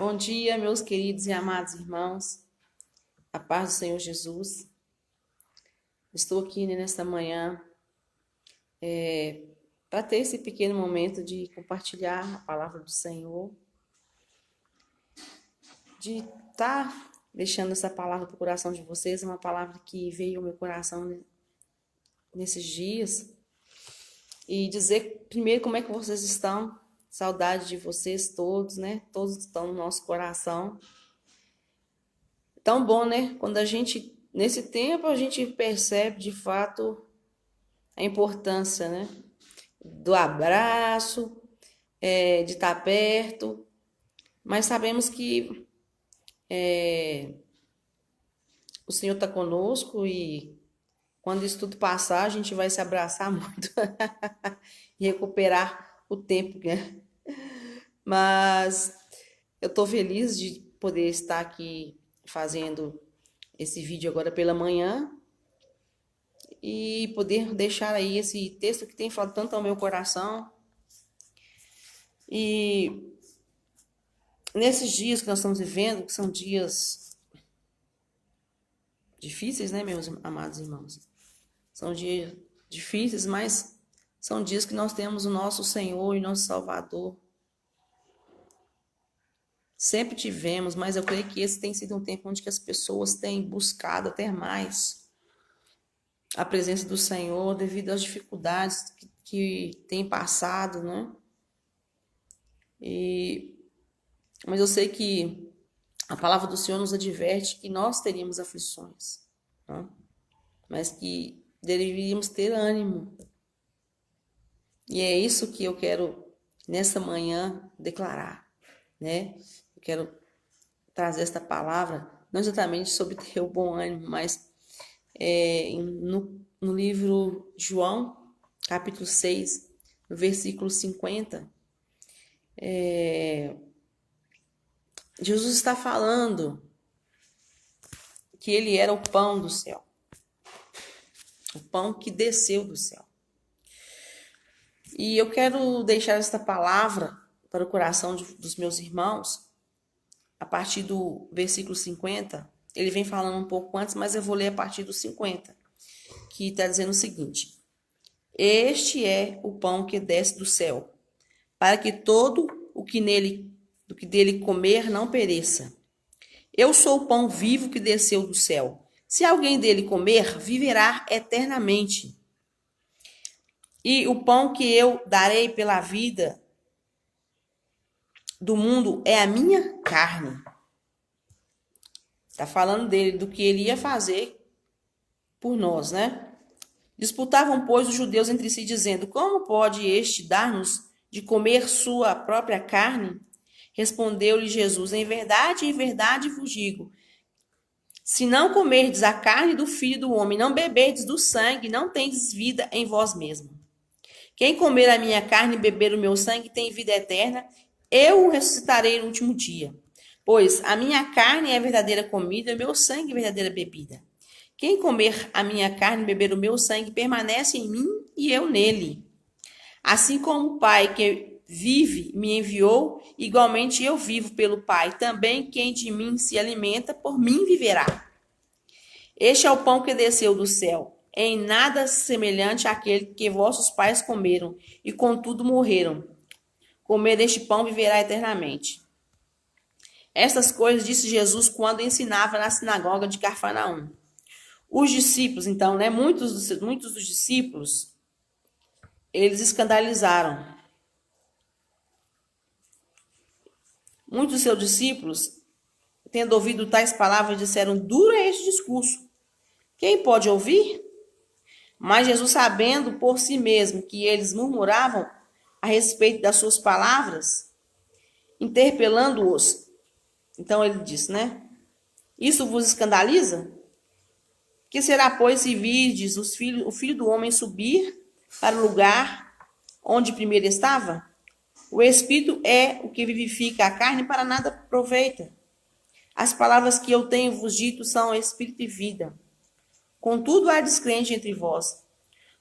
Bom dia, meus queridos e amados irmãos, a paz do Senhor Jesus. Estou aqui nesta manhã para ter esse pequeno momento de compartilhar a palavra do Senhor, de estar deixando essa palavra para o coração de vocês, uma palavra que veio ao meu coração nesses dias, e dizer primeiro como é que vocês estão, saudade de vocês todos, né? Todos estão no nosso coração. Tão bom, né? Quando nesse tempo, a gente percebe de fato a importância, né? Do abraço, de estar perto, mas sabemos que o Senhor está conosco e quando isso tudo passar, a gente vai se abraçar muito e recuperar o tempo, né? Mas eu estou feliz de poder estar aqui fazendo esse vídeo agora pela manhã e poder deixar aí esse texto que tem falado tanto ao meu coração. E nesses dias que nós estamos vivendo, que são dias difíceis, né, meus amados irmãos? São dias difíceis, mas são dias que nós temos o nosso Senhor e nosso Salvador. Sempre tivemos, mas eu creio que esse tem sido um tempo onde que as pessoas têm buscado até mais a presença do Senhor devido às dificuldades que tem passado, né? Mas eu sei que a palavra do Senhor nos adverte que nós teríamos aflições, né? Mas que deveríamos ter ânimo. E é isso que eu quero, nessa manhã, declarar, né? Eu quero trazer esta palavra, não exatamente sobre ter o bom ânimo, mas no livro João, capítulo 6, no versículo 50, Jesus está falando que ele era o pão do céu, o pão que desceu do céu. E eu quero deixar esta palavra para o coração dos meus irmãos, a partir do versículo 50, ele vem falando um pouco antes, mas eu vou ler a partir do 50, que está dizendo o seguinte: Este é o pão que desce do céu, para que todo o que dele comer não pereça. Eu sou o pão vivo que desceu do céu. Se alguém dele comer, viverá eternamente. E o pão que eu darei pela vida do mundo é a minha carne. Está falando dele, do que ele ia fazer por nós, né? Disputavam, pois, os judeus entre si, dizendo: Como pode este dar-nos de comer sua própria carne? Respondeu-lhe Jesus: em verdade vos digo, se não comerdes a carne do Filho do Homem, não beberdes do sangue, não tendes vida em vós mesmos. Quem comer a minha carne e beber o meu sangue tem vida eterna, eu o ressuscitarei no último dia. Pois a minha carne é a verdadeira comida, e o meu sangue é a verdadeira bebida. Quem comer a minha carne e beber o meu sangue permanece em mim e eu nele. Assim como o Pai que vive me enviou, igualmente eu vivo pelo Pai. Também quem de mim se alimenta, por mim viverá. Este é o pão que desceu do céu, em nada semelhante àquele que vossos pais comeram, e contudo morreram. Comer deste pão viverá eternamente. Estas coisas disse Jesus quando ensinava na sinagoga de Cafarnaum. Os discípulos, então, né, muitos dos discípulos, eles escandalizaram. Muitos dos seus discípulos, tendo ouvido tais palavras, disseram: duro é este discurso. Quem pode ouvir? Mas Jesus, sabendo por si mesmo que eles murmuravam a respeito das suas palavras, interpelando-os, então ele disse, né? Isso vos escandaliza? Que será, pois, se virdes o Filho do Homem subir para o lugar onde primeiro estava? O Espírito é o que vivifica, a carne para nada aproveita. As palavras que eu tenho vos dito são Espírito e vida. Contudo, há descrente entre vós,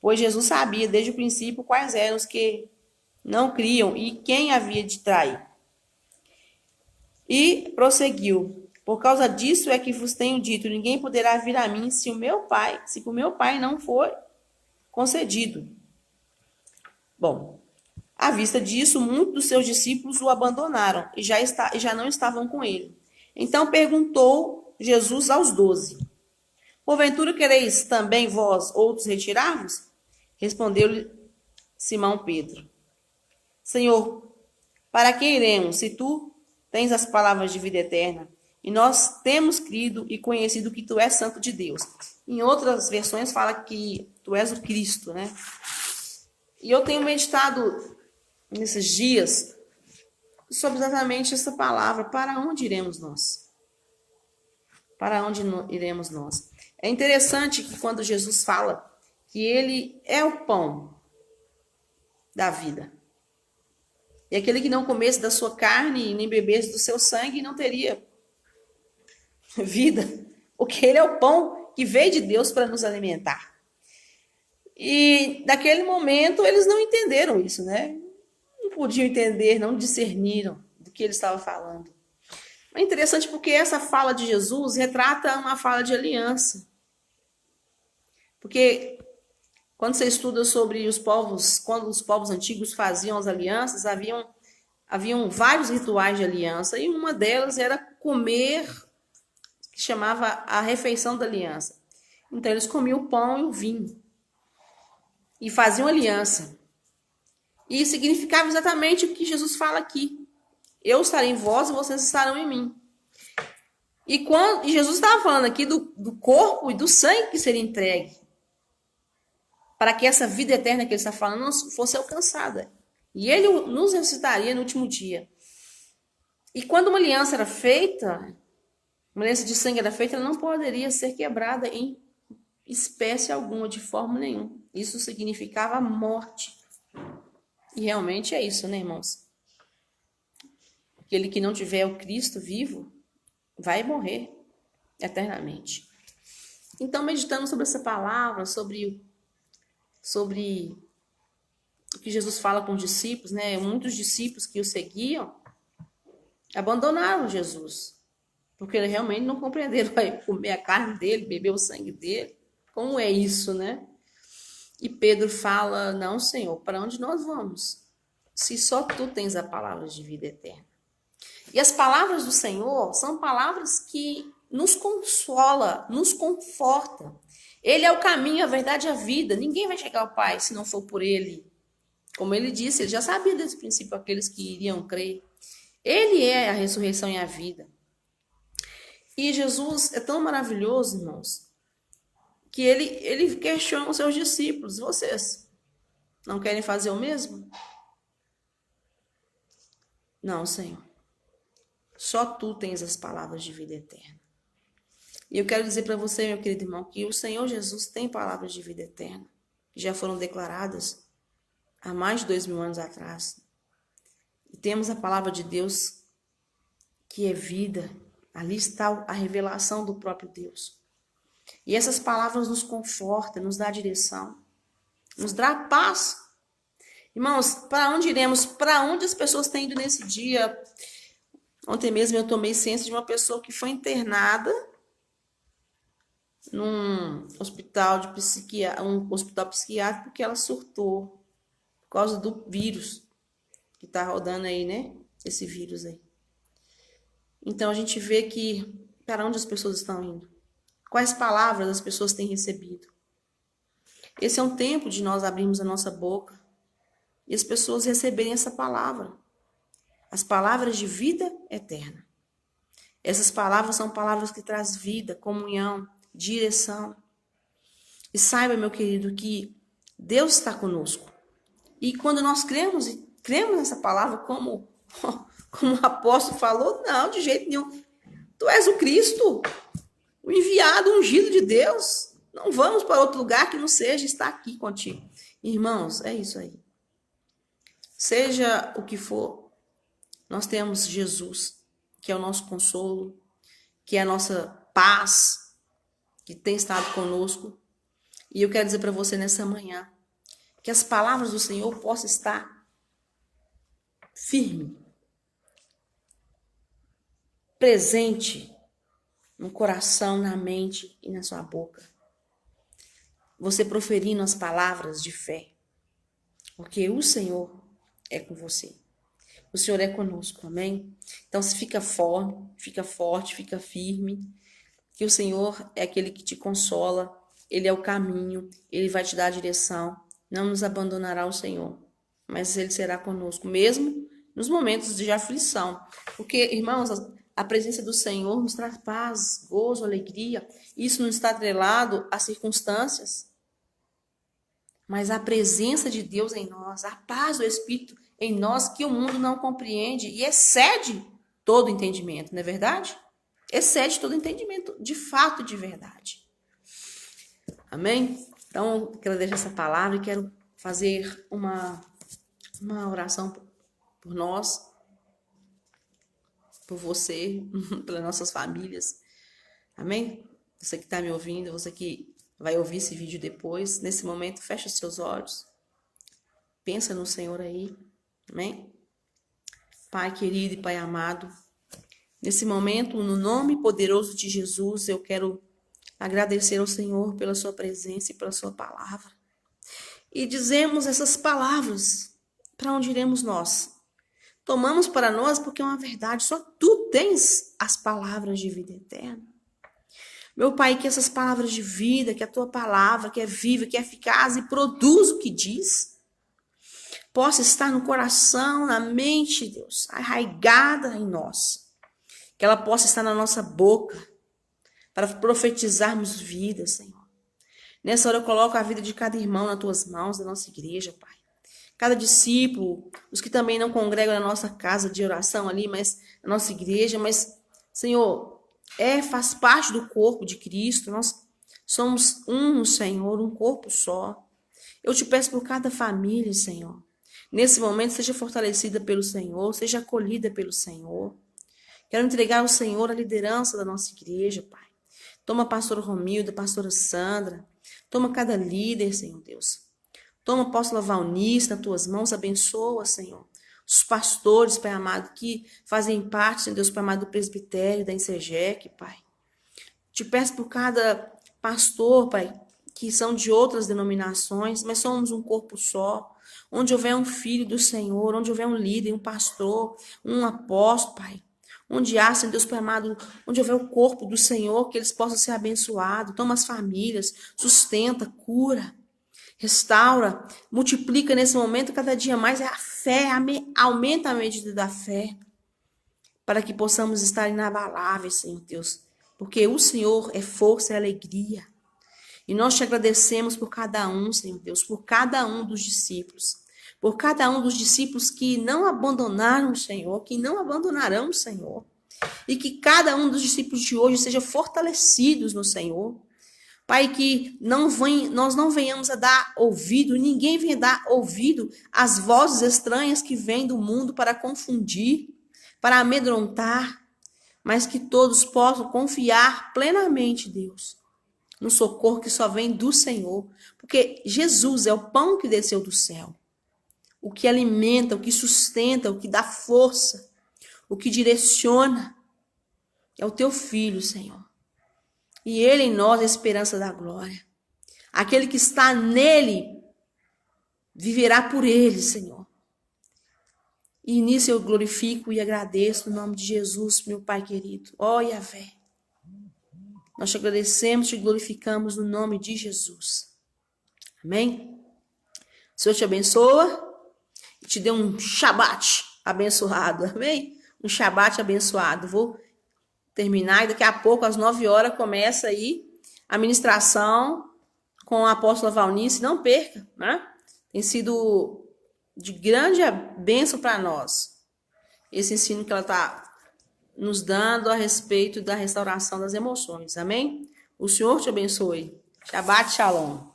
pois Jesus sabia desde o princípio quais eram os que não criam e quem havia de trair. E prosseguiu: por causa disso é que vos tenho dito, ninguém poderá vir a mim se o meu Pai não for concedido. Bom, à vista disso, muitos dos seus discípulos o abandonaram e já não estavam com ele. Então perguntou Jesus aos 12: porventura quereis também vós outros retirar-vos? Respondeu-lhe Simão Pedro: Senhor, para que iremos, se tu tens as palavras de vida eterna? E nós temos crido e conhecido que tu és santo de Deus. Em outras versões fala que tu és o Cristo, né? E eu tenho meditado nesses dias sobre exatamente essa palavra. Para onde iremos nós? Para onde iremos nós? É interessante que quando Jesus fala que ele é o pão da vida, e aquele que não comesse da sua carne nem bebesse do seu sangue não teria vida, porque ele é o pão que veio de Deus para nos alimentar. E naquele momento eles não entenderam isso, né? Não podiam entender, não discerniram do que ele estava falando. É interessante porque essa fala de Jesus retrata uma fala de aliança. Porque quando você estuda sobre os povos, quando os povos antigos faziam as alianças, haviam vários rituais de aliança, e uma delas era comer, que chamava a refeição da aliança. Então eles comiam o pão e o vinho e faziam aliança. E significava exatamente o que Jesus fala aqui: eu estarei em vós e vocês estarão em mim. E Jesus estava falando aqui do corpo e do sangue que seria entregue para que essa vida eterna que ele está falando fosse alcançada. E ele nos ressuscitaria no último dia. E quando uma aliança era feita, uma aliança de sangue era feita, ela não poderia ser quebrada em espécie alguma, de forma nenhuma. Isso significava morte. E realmente é isso, né, irmãos? Aquele que não tiver o Cristo vivo vai morrer eternamente. Então, meditando sobre essa palavra, sobre o que Jesus fala com os discípulos, né? Muitos discípulos que o seguiam abandonaram Jesus, porque eles realmente não compreenderam comer a carne dele, beber o sangue dele. Como é isso, né? E Pedro fala: não, Senhor, para onde nós vamos? Se só tu tens a palavra de vida eterna. E as palavras do Senhor são palavras que nos consola, nos conforta. Ele é o caminho, a verdade e a vida. Ninguém vai chegar ao Pai se não for por ele. Como ele disse, ele já sabia desde o princípio aqueles que iriam crer. Ele é a ressurreição e a vida. E Jesus é tão maravilhoso, irmãos, que ele questiona os seus discípulos: vocês não querem fazer o mesmo? Não, Senhor. Só tu tens as palavras de vida eterna. E eu quero dizer para você, meu querido irmão, que o Senhor Jesus tem palavras de vida eterna, que já foram declaradas há mais de 2000 anos atrás. E temos a palavra de Deus, que é vida. Ali está a revelação do próprio Deus. E essas palavras nos confortam, nos dá direção, nos dá paz. Irmãos, para onde iremos? Para onde as pessoas têm ido nesse dia? Ontem mesmo eu tomei ciência de uma pessoa que foi internada num hospital psiquiátrico, porque ela surtou por causa do vírus que está rodando aí, né? Esse vírus aí. Então a gente vê que para onde as pessoas estão indo? Quais palavras as pessoas têm recebido? Esse é um tempo de nós abrirmos a nossa boca e as pessoas receberem essa palavra. As palavras de vida eterna. Essas palavras são palavras que trazem vida, comunhão, direção. E saiba, meu querido, que Deus está conosco. E quando nós cremos nessa palavra, como o apóstolo falou, não, de jeito nenhum. Tu és o Cristo, o enviado, o ungido de Deus. Não vamos para outro lugar que não seja estar aqui contigo. Irmãos, é isso aí. Seja o que for, nós temos Jesus, que é o nosso consolo, que é a nossa paz, que tem estado conosco. E eu quero dizer para você nessa manhã, que as palavras do Senhor possam estar firmes presente no coração, na mente e na sua boca. Você proferindo as palavras de fé. Porque o Senhor é com você. O Senhor é conosco, amém? Então, se fica forte, fica firme. Que o Senhor é aquele que te consola. Ele é o caminho. Ele vai te dar a direção. Não nos abandonará o Senhor. Mas Ele será conosco, mesmo nos momentos de aflição. Porque, irmãos, a presença do Senhor nos traz paz, gozo, alegria. Isso não está atrelado às circunstâncias. Mas a presença de Deus em nós, a paz do Espírito em nós, que o mundo não compreende e excede todo entendimento, não é verdade? Excede todo entendimento, de fato, de verdade. Amém? Então, quero deixar essa palavra e quero fazer uma oração por nós, por você, pelas nossas famílias. Amém? Você que está me ouvindo, você que vai ouvir esse vídeo depois, nesse momento, fecha os seus olhos. Pensa no Senhor aí. Amém? Pai querido e Pai amado, nesse momento, no nome poderoso de Jesus, eu quero agradecer ao Senhor pela sua presença e pela sua palavra. E dizemos essas palavras, para onde iremos nós? Tomamos para nós porque é uma verdade, só tu tens as palavras de vida eterna. Meu Pai, que essas palavras de vida, que a tua palavra, que é viva, que é eficaz e produz o que diz, possa estar no coração, na mente, Deus, arraigada em nós. Que ela possa estar na nossa boca, para profetizarmos vida, Senhor. Nessa hora eu coloco a vida de cada irmão nas tuas mãos, da nossa igreja, Pai. Cada discípulo, os que também não congregam na nossa casa de oração ali, mas na nossa igreja, mas, Senhor, faz parte do corpo de Cristo. Nós somos um, Senhor, um corpo só. Eu te peço por cada família, Senhor. Nesse momento, seja fortalecida pelo Senhor, seja acolhida pelo Senhor. Quero entregar ao Senhor a liderança da nossa igreja, Pai. Toma a pastora Romilda, a pastora Sandra. Toma cada líder, Senhor Deus. Toma a apóstola Valnice nas tuas mãos, abençoa, Senhor. Os pastores, Pai amado, que fazem parte, Senhor Deus, Pai amado, do presbitério, da Insegec, Pai. Te peço por cada pastor, Pai, que são de outras denominações, mas somos um corpo só. Onde houver um filho do Senhor, onde houver um líder, um pastor, um apóstolo, Pai. Onde há, Senhor Deus Pai amado, onde houver o corpo do Senhor, que eles possam ser abençoados. Toma as famílias, sustenta, cura, restaura, multiplica nesse momento cada dia mais a fé, aumenta a medida da fé, para que possamos estar inabaláveis, Senhor Deus. Porque o Senhor é força e alegria. E nós te agradecemos por cada um, Senhor Deus, por cada um dos discípulos. Por cada um dos discípulos que não abandonaram o Senhor, que não abandonarão o Senhor. E que cada um dos discípulos de hoje seja fortalecidos no Senhor. Pai, que nós não venhamos a dar ouvido, ninguém venha dar ouvido às vozes estranhas que vêm do mundo para confundir, para amedrontar, mas que todos possam confiar plenamente, Deus, no socorro que só vem do Senhor. Porque Jesus é o pão que desceu do céu. O que alimenta, o que sustenta, o que dá força, o que direciona, é o teu Filho, Senhor. E Ele em nós é a esperança da glória. Aquele que está nele, viverá por Ele, Senhor. E nisso eu glorifico e agradeço no nome de Jesus, meu Pai querido. Ó Yahvé, nós te agradecemos, te glorificamos no nome de Jesus. Amém? O Senhor te abençoa. Te dê um Shabat abençoado, amém? Um Shabat abençoado. Vou terminar e daqui a pouco, às 9 horas, começa aí a ministração com a apóstola Valnice. Não perca, né? Tem sido de grande bênção para nós esse ensino que ela está nos dando a respeito da restauração das emoções, amém? O Senhor te abençoe. Shabat Shalom.